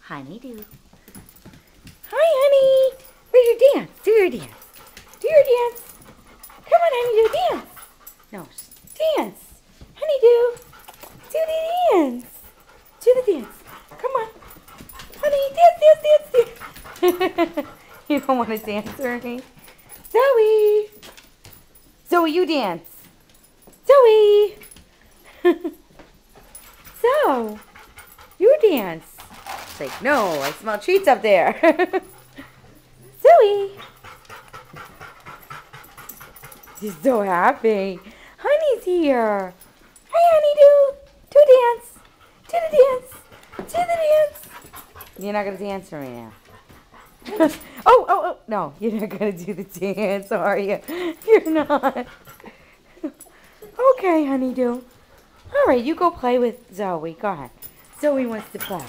Honeydew. Hi, honey. Where's your dance? Do your dance. Do your dance. Come on, honeydew, dance. No, dance. Honeydew. Do the dance. Do the dance. Come on. Honey, dance, dance, dance, dance. You don't want to dance, Ernie? Zoe. Zoe, you dance. Zoe. So, you dance. It's like, no, I smell treats up there. Zoe. She's so happy. Honey's here. Hi, honeydew. Do a dance. Do the dance. Do the dance. You're not going to dance for me now. Oh, no, you're not going to do the dance, are you? You're not. Okay, honeydew. All right, you go play with Zoe. Go ahead. Zoe wants to play.